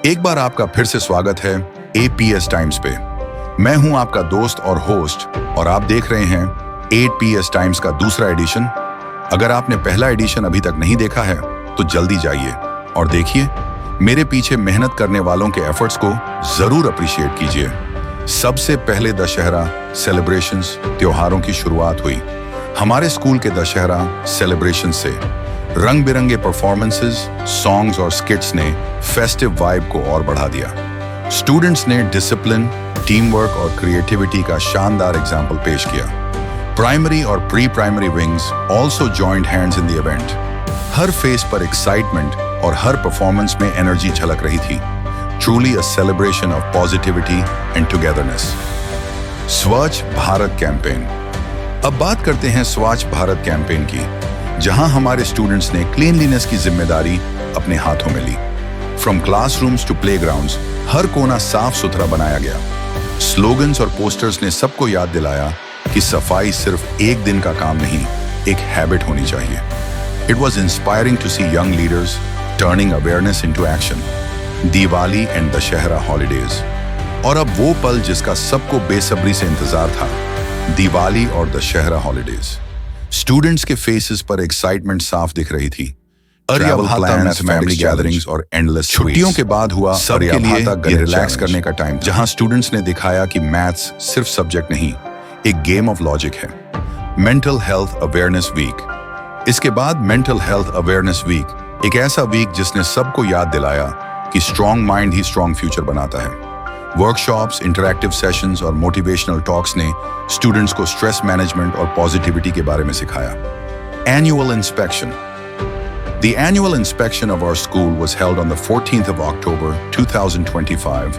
एक बार आपका फिर से स्वागत है APS टाइम्स पे। मैं हूं आपका दोस्त और होस्ट और आप देख रहे हैं 8PS टाइम्स का दूसरा एडिशन। अगर आपने पहला एडिशन अभी तक नहीं देखा है तो जल्दी जाइए और देखिए। मेरे पीछे मेहनत करने वालों के एफर्ट्स को जरूर अप्रिशिएट कीजिए। सबसे पहले दशहरा सेलिब्रेशंस त्योहारों की शुरुआत हुई। हमारे स्कूल के दशहरा सेलिब्रेशन से रंग बिरंगे परफॉर्मेंसेस, सॉन्ग्स और स्किट्स ने फेस्टिव वाइब को और बढ़ा दिया। स्टूडेंट्स ने डिसिप्लिन, टीम वर्क और क्रिएटिविटी का शानदार एग्जाम्पल पेश किया। प्राइमरी और pre primary wings also joined hands in the event. Her face पर एक्साइटमेंट और हर परफॉर्मेंस में एनर्जी झलक रही थी। Truly a celebration of positivity and togetherness. स्वच्छ भारत कैंपेन। अब बात करते हैं स्वच्छ भारत कैंपेन की, जहां हमारे स्टूडेंट्स ने क्लीनलीनेस की जिम्मेदारी अपने हाथों में ली। फ्रॉम क्लासरूम्स टू प्लेग्राउंड्स, हर कोना साफ सुथरा बनाया गया। स्लोगन्स और पोस्टर्स ने सबको याद दिलाया कि सफाई सिर्फ एक दिन का काम नहीं, एक हैबिट होनी चाहिए। It was inspiring to see young leaders turning awareness into action. Diwali and Dussehra holidays, और अब वो पल जिसका सबको बेसब्री से इंतजार था, दिवाली और दशहरा हॉलीडेज। स्टूडेंट्स के फेसेस पर एक्साइटमेंट साफ दिख रही थी। प्लान्स, फैमिली गैदरिंग्स और एंडलेस छुट्टियों के बाद हुआ सबके लिए ये रिलैक्स करने का टाइम, जहां स्टूडेंट्स ने दिखाया कि मैथ्स सिर्फ सब्जेक्ट नहीं, एक गेम ऑफ लॉजिक है। Mental health awareness week. इसके बाद मेंटल हेल्थ अवेयरनेस वीक, एक ऐसा वीक जिसने सबको याद दिलाया कि स्ट्रॉन्ग माइंड ही स्ट्रॉन्ग फ्यूचर बनाता है। वर्कशॉप्स, इंटरैक्टिव सेशंस और मोटिवेशनल टॉक्स ने स्टूडेंट्स को स्ट्रेस मैनेजमेंट और पॉजिटिविटी के बारे में सिखाया। Annual inspection. The annual inspection of our school was held on the 14th of October 2025.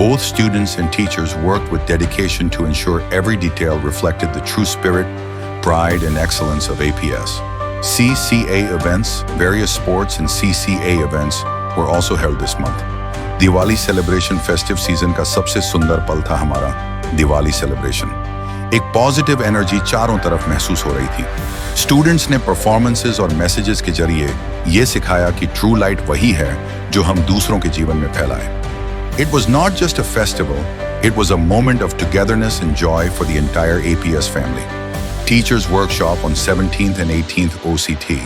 Both students and teachers worked with dedication to ensure every detail reflected the true spirit, pride and excellence of APS. CCA events, various sports and CCA events were also held this month. Diwali celebration festive season का सबसे सुंदर पल था हमारा Diwali celebration. एक positive energy चारों तरफ महसूस हो रही थी। स्टूडेंट्स ने परफॉर्मेंसेस और मैसेजेस के जरिए ये सिखाया कि ट्रू लाइट वही है जो हम दूसरों के जीवन में फैलाएं। It was not just a festival, it was a moment of togetherness and joy for the entire APS family. Teachers workshop on 17th and 18th OCT.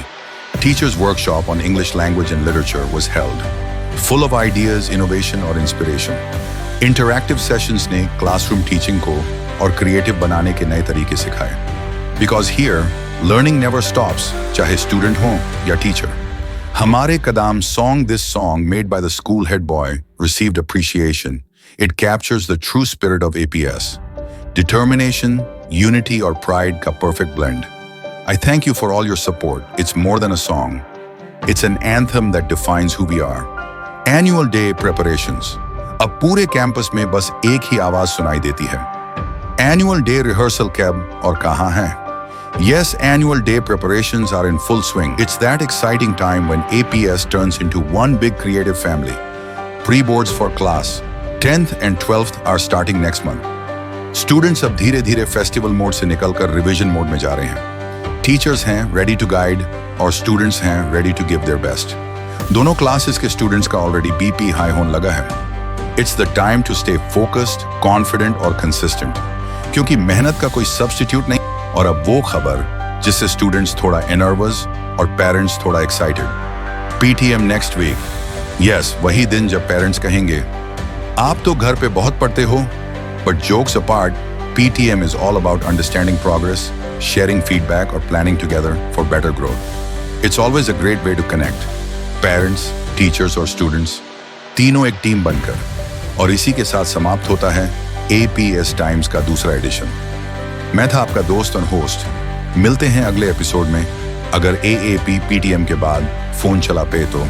Teachers workshop on English language and literature was held. Full of ideas, innovation और inspiration. Interactive sessions ने classroom teaching को और creative बनाने के नए तरीके सिखाए। Because here, learning never stops, चाहे student हो या teacher. हमारे कदम song, this song made by the school head boy received appreciation. It captures the true spirit of APS. Determination, unity और pride का perfect blend. I thank you for all your support. It's more than a song. It's an anthem that defines who we are. Annual day preparations. अब पूरे campus में बस एक ही आवाज सुनाई देती है, एनुअल डे रिहर्सल कब और कहां है? Yes, annual day preparations are in full swing. It's that exciting time when APS turns into one big creative family. Pre-boards for class 10th and 12th are starting next month. Students अब धीरे धीरे festival mode से निकलकर revision mode में जा रहे हैं। Teachers हैं रेडी टू गाइड और स्टूडेंट्स हैं ready to give their best. दोनों क्लासेस के स्टूडेंट्स का ऑलरेडी बीपी हाई होने लगा है। It's the time to stay focused, confident और कंसिस्टेंट, क्योंकि मेहनत का कोई सब्स्टिट्यूट नहीं। और अब वो खबर जिससे स्टूडेंट्स थोड़ा नर्वस और पेरेंट्स थोड़ा excited. PTM next week. Yes, वही दिन जब पेरेंट्स कहेंगे आप तो घर पे बहुत पढ़ते हो, but jokes apart, PTM is all about understanding progress, sharing feedback और planning together for better growth. It's always a great way to connect parents, teachers और स्टूडेंट्स तीनों एक टीम बनकर। और इसी के साथ समाप्त होता है APS टाइम्स का दूसरा एडिशन। मैं था आपका दोस्त और होस्ट। मिलते हैं अगले एपिसोड में। अगर AAP PTM के बाद फोन चला पे तो